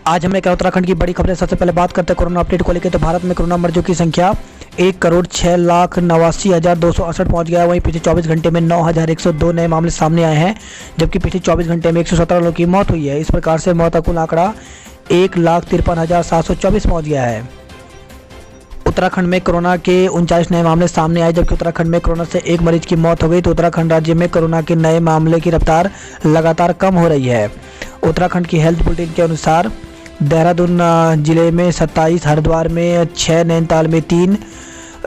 आज हमें क्या उत्तराखंड की बड़ी खबरें। सबसे पहले बात करते हैं कोरोना अपडेट को लेकर। तो भारत में कोरोना मरीजों की संख्या 1,06,89,268 पहुंच गया है। वहीं पिछले 24 घंटे में 9,102 नए मामले सामने आए हैं, जबकि पिछले 24 घंटे में 117 लोगों की मौत हुई है। इस प्रकार से मौत का कुल आंकड़ा 1,53,724 पहुंच गया है। उत्तराखंड में कोरोना के 39 नए मामले सामने आए, जबकि उत्तराखंड में कोरोना से एक मरीज की मौत हो गई। तो उत्तराखंड राज्य में कोरोना के नए मामले की रफ्तार लगातार कम हो रही है। उत्तराखंड की हेल्थ बुलेटिन के अनुसार देहरादून जिले में 27, हरिद्वार में 6, नैनीताल में 3,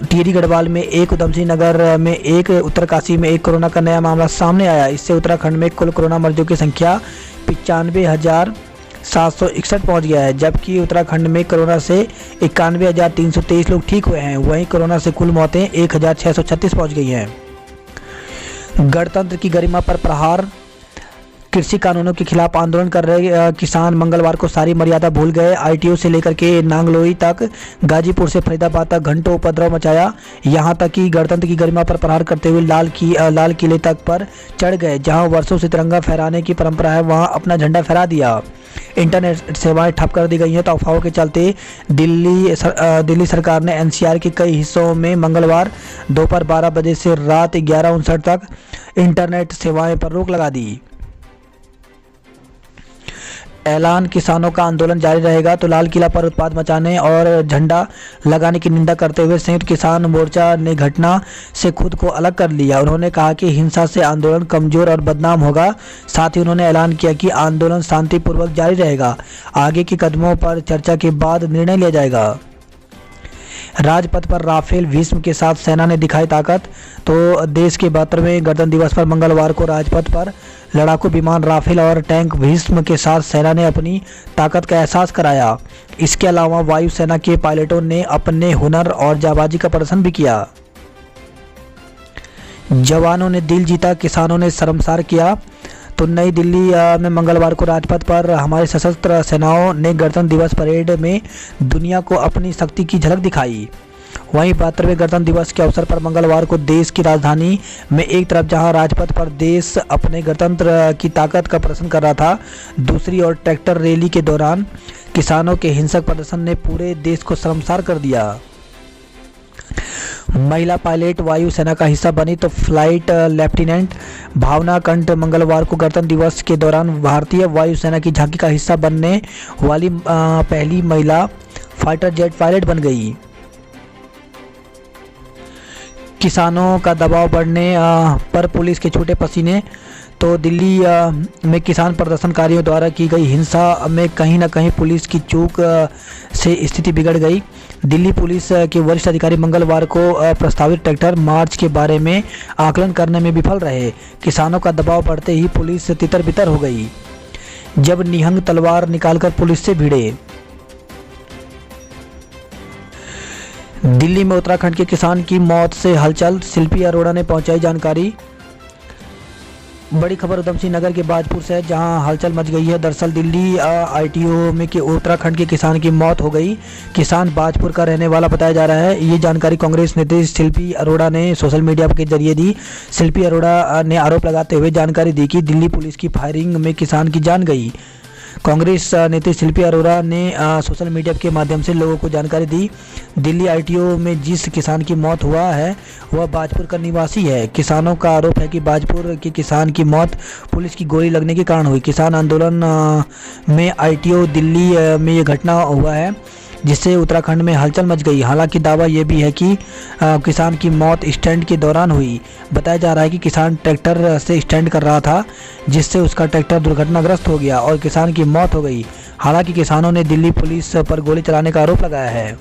टिहरी गढ़वाल में 1, उधमसिंह नगर में 1, उत्तरकाशी में 1 कोरोना का नया मामला सामने आया। इससे उत्तराखंड में कुल कोरोना मरीजों की संख्या 95,761 पहुंच गया है, जबकि उत्तराखंड में कोरोना से 91,323 लोग ठीक हुए हैं। वहीं कोरोना से कुल मौतें 1,636 पहुंच गई हैं। गणतंत्र की गरिमा पर प्रहार, कृषि कानूनों के खिलाफ आंदोलन कर रहे किसान मंगलवार को सारी मर्यादा भूल गए। आईटीओ से लेकर के नांगलोई तक, गाजीपुर से फरीदाबाद तक घंटों उपद्रव मचाया। यहां तक कि गणतंत्र की गरिमा पर प्रहार करते हुए लाल किले तक पर चढ़ गए, जहां वर्षों से तिरंगा फहराने की परंपरा है, वहां अपना झंडा फहरा दिया। इंटरनेट सेवाएं ठप कर दी गई हैं। तो अफवाहों के चलते दिल्ली सरकार ने एनसीआर के कई हिस्सों में मंगलवार दोपहर 12 बजे से रात 11:59 तक इंटरनेट सेवाएं पर रोक लगा दी। ऐलान, किसानों का आंदोलन जारी रहेगा। तो लाल किला पर उत्पात मचाने और झंडा लगाने की निंदा करते हुए संयुक्त किसान मोर्चा ने घटना से खुद को अलग कर लिया। उन्होंने कहा कि हिंसा से आंदोलन कमजोर और बदनाम होगा। साथ ही उन्होंने ऐलान किया कि आंदोलन शांतिपूर्वक जारी रहेगा। आगे के कदमों पर चर्चा के बाद निर्णय लिया जाएगा। राजपथ पर राफेल भीष्म के साथ सेना ने दिखाई ताकत। तो देश के 72वें गणतंत्र दिवस पर मंगलवार को राजपथ पर लड़ाकू विमान राफेल और टैंक भीष्म के साथ सेना ने अपनी ताकत का एहसास कराया। इसके अलावा वायुसेना के पायलटों ने अपने हुनर और जाबाजी का प्रदर्शन भी किया। जवानों ने दिल जीता, किसानों ने शर्मसार किया। तो नई दिल्ली में मंगलवार को राजपथ पर हमारे सशस्त्र सेनाओं ने गणतंत्र दिवस परेड में दुनिया को अपनी शक्ति की झलक दिखाई। वहीं 72वें गणतंत्र दिवस के अवसर पर मंगलवार को देश की राजधानी में एक तरफ जहां राजपथ पर देश अपने गणतंत्र की ताकत का प्रदर्शन कर रहा था, दूसरी ओर ट्रैक्टर रैली के दौरान किसानों के हिंसक प्रदर्शन ने पूरे देश को शर्मसार कर दिया। महिला पायलट वायुसेना का हिस्सा बनी। तो फ्लाइट लेफ्टिनेंट भावना कंठ मंगलवार को गणतंत्र दिवस के दौरान भारतीय वायुसेना की झांकी का हिस्सा बनने वाली पहली महिला फाइटर जेट पायलट बन गई। किसानों का दबाव बढ़ने पर पुलिस के छूटे पसीने। तो दिल्ली में किसान प्रदर्शनकारियों द्वारा की गई हिंसा में कहीं न कहीं पुलिस की चूक से स्थिति बिगड़ गई। दिल्ली पुलिस के वरिष्ठ अधिकारी मंगलवार को प्रस्तावित ट्रैक्टर मार्च के बारे में आकलन करने में विफल रहे। किसानों का दबाव बढ़ते ही पुलिस तितर बितर हो गई, जब निहंग तलवार निकालकर पुलिस से भिड़े। दिल्ली में उत्तराखंड के किसान की मौत से हलचल, शिल्पी अरोड़ा ने पहुंचाई जानकारी। बड़ी खबर उधमसिंह नगर के बाजपुर से, जहां हलचल मच गई है। दरअसल दिल्ली आईटीओ में के उत्तराखंड के किसान की मौत हो गई। किसान बाजपुर का रहने वाला बताया जा रहा है। ये जानकारी कांग्रेस नेत्री शिल्पी अरोड़ा ने सोशल मीडिया के जरिए दी। शिल्पी अरोड़ा ने आरोप लगाते हुए जानकारी दी कि दिल्ली पुलिस की फायरिंग में किसान की जान गई। कांग्रेस नेत्री शिल्पी अरोड़ा ने सोशल मीडिया के माध्यम से लोगों को जानकारी दी। दिल्ली आईटीओ में जिस किसान की मौत हुआ है वह बाजपुर का निवासी है। किसानों का आरोप है कि बाजपुर के किसान की मौत पुलिस की गोली लगने के कारण हुई। किसान आंदोलन में आईटीओ दिल्ली में ये घटना हुआ है, जिससे उत्तराखंड में हलचल मच गई। हालांकि दावा यह भी है कि किसान की मौत स्टैंड के दौरान हुई। बताया जा रहा है कि किसान ट्रैक्टर से स्टैंड कर रहा था, जिससे उसका ट्रैक्टर दुर्घटनाग्रस्त हो गया और किसान की मौत हो गई। हालांकि किसानों ने दिल्ली पुलिस पर गोली चलाने का आरोप लगाया है।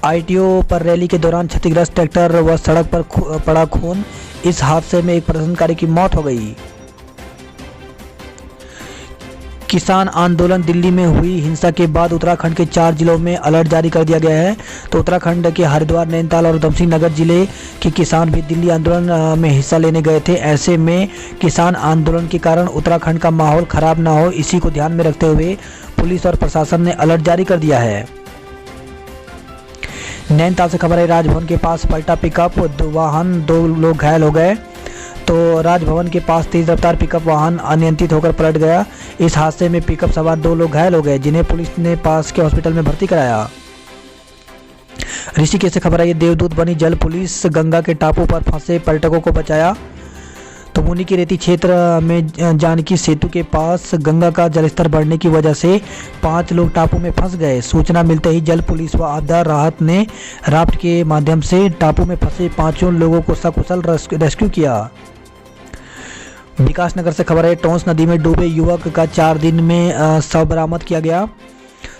आईटीओ पर रैली के दौरान क्षतिग्रस्त ट्रैक्टर व सड़क पर पड़ा खून। इस हादसे में एक प्रदर्शनकारी की मौत हो गई। किसान आंदोलन, दिल्ली में हुई हिंसा के बाद उत्तराखंड के 4 जिलों में अलर्ट जारी कर दिया गया है। तो उत्तराखंड के हरिद्वार, नैनीताल और उधमसिंह नगर जिले के किसान भी दिल्ली आंदोलन में हिस्सा लेने गए थे। ऐसे में किसान आंदोलन के कारण उत्तराखंड का माहौल खराब ना हो, इसी को ध्यान में रखते हुए पुलिस और प्रशासन ने अलर्ट जारी कर दिया है। नैनीताल से खबर है, राजभवन के पास पलटा पिकअप वाहन, 2 लोग घायल हो गए। तो राजभवन के पास तेज रफ्तार पिकअप वाहन अनियंत्रित होकर पलट गया। इस हादसे में पिकअप सवार 2 लोग घायल हो गए, जिन्हें पुलिस ने पास के हॉस्पिटल में भर्ती कराया। ऋषिकेश से खबर आई, देवदूत बनी जल पुलिस, गंगा के टापू पर फंसे पर्यटकों को बचाया। तो मुनि की रेती क्षेत्र में जानकी सेतु के पास गंगा का जलस्तर बढ़ने की वजह से 5 लोग टापू में फंस गए। सूचना मिलते ही जल पुलिस व आपदा राहत ने राफ्ट के माध्यम से टापू में फंसे 5 लोगों को सकुशल रेस्क्यू किया। विकास नगर से खबर है, टोंस नदी में डूबे युवक का 4 दिन में शव बरामद किया गया।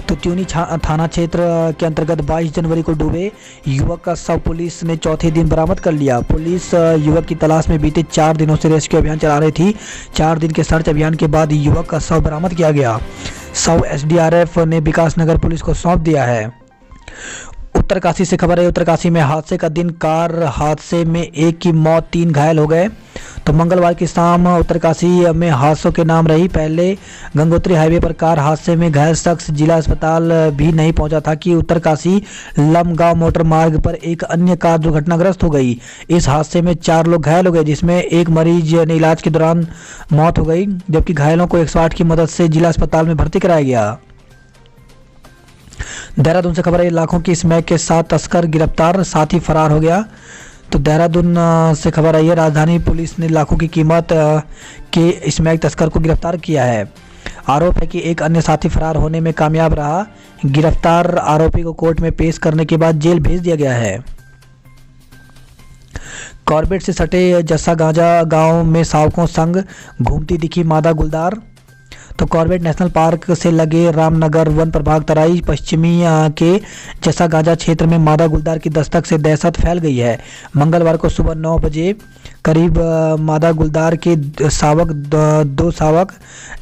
तो त्यूनी थाना क्षेत्र के अंतर्गत 22 जनवरी को डूबे युवक का शव पुलिस ने चौथे दिन बरामद कर लिया। पुलिस युवक की तलाश में बीते 4 दिनों से रेस्क्यू अभियान चला रही थी। 4 दिन के सर्च अभियान के बाद युवक का शव बरामद किया गया। शव एसडीआरएफ ने विकास नगर पुलिस को सौंप दिया है। उत्तरकाशी से खबर है, उत्तरकाशी में हादसे का दिन, कार हादसे में 1 की मौत, 3 घायल हो गए। तो मंगलवार की शाम उत्तरकाशी में हादसों के नाम रही। पहले गंगोत्री हाईवे पर कार हादसे में घायल शख्स जिला अस्पताल भी नहीं पहुंचा था कि उत्तरकाशी लमगांव मोटर मार्ग पर एक अन्य कार दुर्घटनाग्रस्त हो गई। इस हादसे में 4 लोग घायल हो गए, जिसमें एक मरीज ने इलाज के दौरान मौत हो गई, जबकि घायलों को 108 की मदद से जिला अस्पताल में भर्ती कराया गया। देहरादून से खबर है, लाखों की स्मैक के साथ तस्कर गिरफ्तार, साथी फरार हो गया। तो देहरादून से खबर आई है, राजधानी पुलिस ने लाखों की कीमत के स्मैक तस्कर को गिरफ्तार किया है। आरोप है कि एक अन्य साथी फरार होने में कामयाब रहा। गिरफ्तार आरोपी को कोर्ट में पेश करने के बाद जेल भेज दिया गया है। कॉर्बेट से सटे जस्सा गांजा गांव में शावकों संग घूमती दिखी मादा गुलदार। तो कॉर्बेट नेशनल पार्क से लगे रामनगर वन प्रभाग तराई पश्चिमी के जस्सा गांजा क्षेत्र में मादा गुलदार की दस्तक से दहशत फैल गई है। मंगलवार को सुबह 9 बजे करीब मादा गुलदार के दो शावक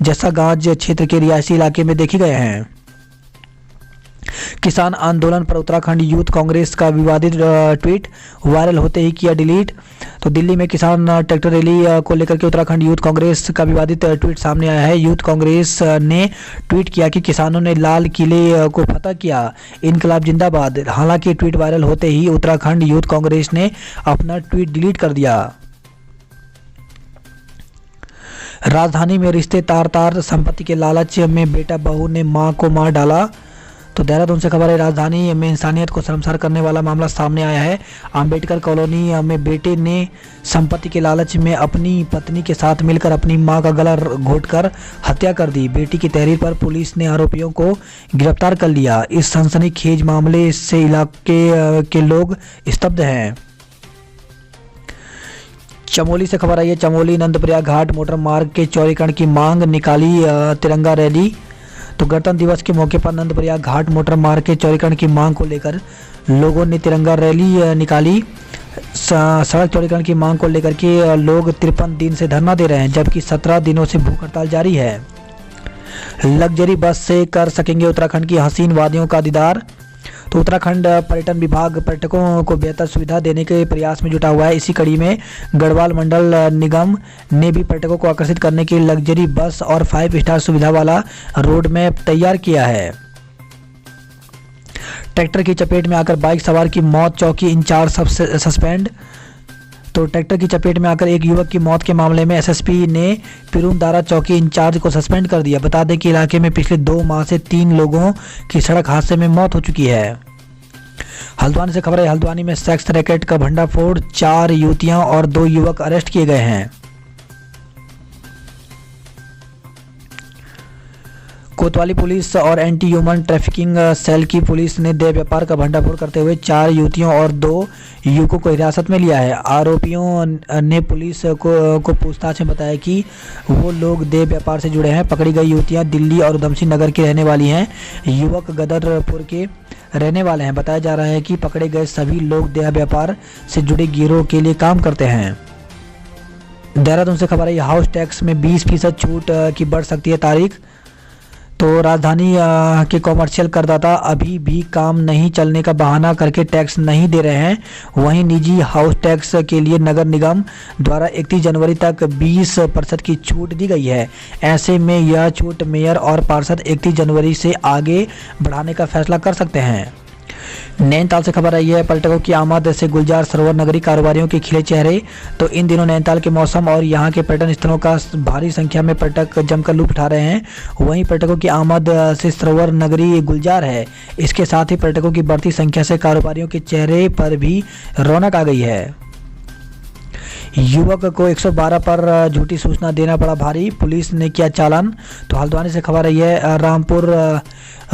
जस्सा गांज क्षेत्र के रिहायशी इलाके में देखे गए हैं। किसान आंदोलन पर उत्तराखंड यूथ कांग्रेस का विवादित ट्वीट वायरल होते ही किया डिलीट। तो दिल्ली में किसान ट्रैक्टर रैली को लेकर के उत्तराखंड यूथ कांग्रेस का विवादित ट्वीट सामने आया है। यूथ कांग्रेस ने ट्वीट किया कि किसानों ने लाल किले को फतह किया, इनकलाब जिंदाबाद। हालांकि ट्वीट वायरल होते ही उत्तराखंड यूथ कांग्रेस ने अपना ट्वीट डिलीट कर दिया। राजधानी में रिश्ते तार तार, संपत्ति के लालच में बेटा बहू ने मां को मार डाला। तो देहरादून से खबर है, राजधानी में इंसानियत को शर्मसार करने वाला मामला सामने आया है। अंबेडकर कॉलोनी में बेटे ने संपत्ति के लालच में अपनी पत्नी के साथ मिलकर अपनी मां का गला घोंटकर हत्या कर दी। बेटी की तहरीर पर पुलिस ने आरोपियों को गिरफ्तार कर लिया। इस सनसनीखेज मामले से इलाके के लोग स्तब्ध हैं। चमोली से खबर आई है, चमोली नंदप्रयाग घाट मोटर मार्ग के चौड़ीकरण की मांग, निकाली तिरंगा रैली। तो गणतंत्र दिवस के मौके पर नंदप्रयाग घाट मोटर मार्ग के चौड़ीकरण की मांग को लेकर लोगों ने तिरंगा रैली निकाली। सड़क चौड़ीकरण की मांग को लेकर के लोग 53 दिन से धरना दे रहे हैं, जबकि 17 दिनों से भूख हड़ताल जारी है। लग्जरी बस से कर सकेंगे उत्तराखंड की हसीन वादियों का दीदार। तो उत्तराखंड पर्यटन विभाग पर्यटकों को बेहतर सुविधा देने के प्रयास में जुटा हुआ है। इसी कड़ी में गढ़वाल मंडल निगम ने भी पर्यटकों को आकर्षित करने के लिए लग्जरी बस और 5 स्टार सुविधा वाला रोड मैप तैयार किया है। ट्रैक्टर की चपेट में आकर बाइक सवार की मौत, चौकी इंचार्ज सस्पेंड। तो ट्रैक्टर की चपेट में आकर एक युवक की मौत के मामले में एसएसपी ने पिरुमदारा चौकी इंचार्ज को सस्पेंड कर दिया। बता दें कि इलाके में पिछले 2 माह से 3 लोगों की सड़क हादसे में मौत हो चुकी है। हल्द्वानी से खबर है, हल्द्वानी में सेक्स रैकेट का भंडाफोड़, 4 युवतियां और 2 युवक अरेस्ट किए गए हैं। कोतवाली पुलिस और एंटी ह्यूमन ट्रैफिकिंग सेल की पुलिस ने देह व्यापार का भंडाफोड़ करते हुए 4 युवतियों और 2 युवकों को हिरासत में लिया है। आरोपियों ने पुलिस को पूछताछ में बताया कि वो लोग देह व्यापार से जुड़े हैं। पकड़ी गई युवतियां दिल्ली और उधमसिंह नगर की रहने वाली हैं, युवक गदरपुर के रहने वाले हैं। बताया जा रहा है कि पकड़े गए सभी लोग देह व्यापार से जुड़े गिरोह के लिए काम करते हैं। देहरादून से खबर है, हाउस टैक्स में 20% छूट की बढ़ सकती है तारीख। तो राजधानी के कॉमर्शियल करदाता अभी भी काम नहीं चलने का बहाना करके टैक्स नहीं दे रहे हैं। वहीं निजी हाउस टैक्स के लिए नगर निगम द्वारा 31 जनवरी तक 20% की छूट दी गई है। ऐसे में यह छूट मेयर और पार्षद 31 जनवरी से आगे बढ़ाने का फैसला कर सकते हैं। नैनीताल से खबर आई है, पर्यटकों की आमद से गुलजार सरोवर नगरी कारोबारियों के खिले चेहरे। तो इन दिनों नैनीताल के मौसम और यहाँ के पर्यटन स्थलों का भारी संख्या में पर्यटक जमकर लुत्फ उठा रहे हैं। वहीं पर्यटकों की आमद से सरोवर नगरी गुलजार है। इसके साथ ही पर्यटकों की बढ़ती संख्या से कारोबारियों के चेहरे पर भी रौनक आ गई है। युवक को 112 पर झूठी सूचना देना पड़ा भारी, पुलिस ने किया चालान। तो हल्द्वानी से खबर आई है, रामपुर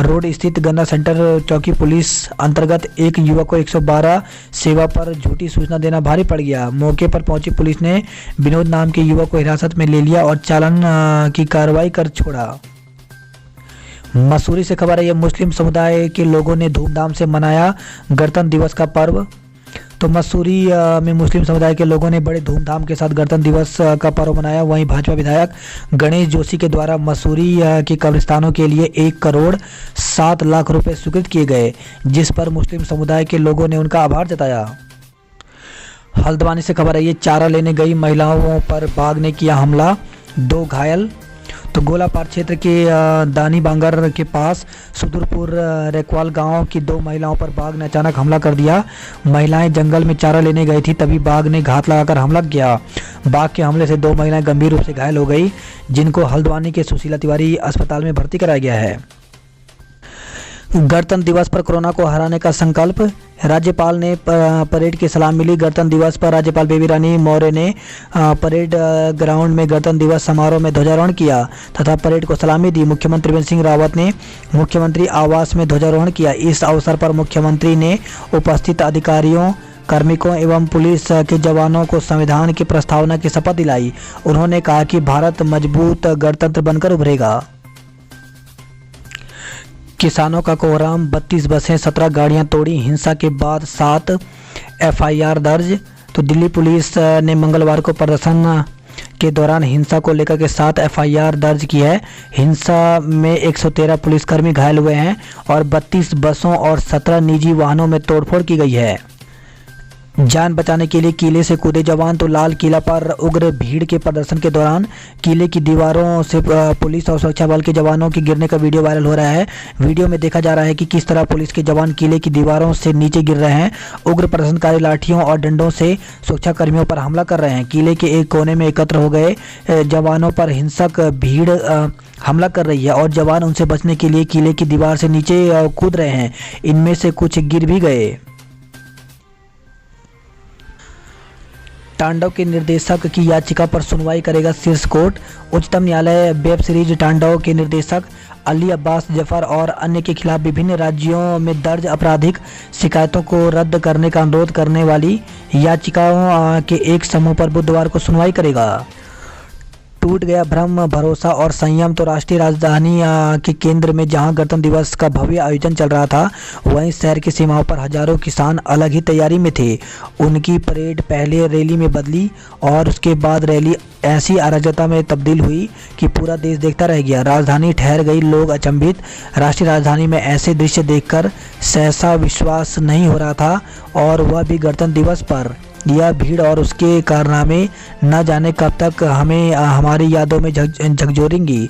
रोड स्थित गन्ना सेंटर चौकी पुलिस अंतर्गत एक युवक को 112 सेवा पर झूठी सूचना देना भारी पड़ गया। मौके पर पहुंची पुलिस ने विनोद नाम के युवक को हिरासत में ले लिया और चालान की कार्रवाई कर छोड़ा। मसूरी से खबर आई है, मुस्लिम समुदाय के लोगों ने धूमधाम से मनाया गणतंत्र दिवस का पर्व। तो मसूरी में मुस्लिम समुदाय के लोगों ने बड़े धूमधाम के साथ गणतंत्र दिवस का पर्व मनाया। वहीं भाजपा विधायक गणेश जोशी के द्वारा मसूरी के कब्रिस्तानों के लिए 1,07,00,000 रुपए स्वीकृत किए गए, जिस पर मुस्लिम समुदाय के लोगों ने उनका आभार जताया। हल्द्वानी से खबर आई है, चारा लेने गई महिलाओं पर बाघ ने किया हमला, 2 घायल। तो गोलापार क्षेत्र के दानी बांगर के पास सुदूरपुर रेकवाल गांव की 2 महिलाओं पर बाघ ने अचानक हमला कर दिया। महिलाएं जंगल में चारा लेने गई थी, तभी बाघ ने घात लगाकर हमला किया। बाघ के हमले से 2 महिलाएं गंभीर रूप से घायल हो गई, जिनको हल्द्वानी के सुशीला तिवारी अस्पताल में भर्ती कराया गया है। गणतंत्र दिवस पर कोरोना को हराने का संकल्प, राज्यपाल ने परेड की सलामी ली। गणतंत्र दिवस पर राज्यपाल बेबी रानी मौर्य ने परेड ग्राउंड में गणतंत्र दिवस समारोह में ध्वजारोहण किया तथा परेड को सलामी दी। मुख्यमंत्री त्रिवेंद्र सिंह रावत ने मुख्यमंत्री आवास में ध्वजारोहण किया। इस अवसर पर मुख्यमंत्री ने उपस्थित अधिकारियों, कार्मिकों एवं पुलिस के जवानों को संविधान की प्रस्तावना की शपथ दिलाई। उन्होंने कहा कि भारत मजबूत गणतंत्र बनकर उभरेगा। किसानों का कोहराम, 32 बसें 17 गाड़ियां तोड़ी, हिंसा के बाद 7 FIR दर्ज। तो दिल्ली पुलिस ने मंगलवार को प्रदर्शन के दौरान हिंसा को लेकर के 7 FIR दर्ज की है। हिंसा में 113 पुलिसकर्मी घायल हुए हैं और 32 बसों और 17 निजी वाहनों में तोड़फोड़ की गई है। जान बचाने के लिए किले से कूदे जवान। तो लाल किला पर उग्र भीड़ के प्रदर्शन के दौरान किले की दीवारों से पुलिस और सुरक्षा बल के जवानों के गिरने का वीडियो वायरल हो रहा है। वीडियो में देखा जा रहा है कि किस तरह पुलिस के जवान किले की दीवारों से नीचे गिर रहे हैं। उग्र प्रदर्शनकारी लाठियों और डंडों से सुरक्षा कर्मियों पर हमला कर रहे हैं। किले के एक कोने में एकत्र हो गए जवानों पर हिंसक भीड़ हमला कर रही है और जवान उनसे बचने के लिए किले की दीवार से नीचे कूद रहे हैं। इनमें से कुछ गिर भी गए। तांडव के निर्देशक की याचिका पर सुनवाई करेगा शीर्ष कोर्ट। उच्चतम न्यायालय वेब सीरीज तांडव के निर्देशक अली अब्बास जफर और अन्य के खिलाफ विभिन्न राज्यों में दर्ज आपराधिक शिकायतों को रद्द करने का अनुरोध करने वाली याचिकाओं के एक समूह पर बुधवार को सुनवाई करेगा। टूट गया भ्रम, भरोसा और संयम। तो राष्ट्रीय राजधानी के केंद्र में जहां गणतंत्र दिवस का भव्य आयोजन चल रहा था, वहीं शहर की सीमाओं पर हजारों किसान अलग ही तैयारी में थे। उनकी परेड पहले रैली में बदली और उसके बाद रैली ऐसी अराजकता में तब्दील हुई कि पूरा देश देखता रह गया। राजधानी ठहर गई, लोग अचंभित। राष्ट्रीय राजधानी में ऐसे दृश्य देखकर सहसा विश्वास नहीं हो रहा था, और वह भी गणतंत्र दिवस पर। यह भीड़ और उसके कारनामे न जाने कब तक हमें हमारी यादों में झकझोरेंगी।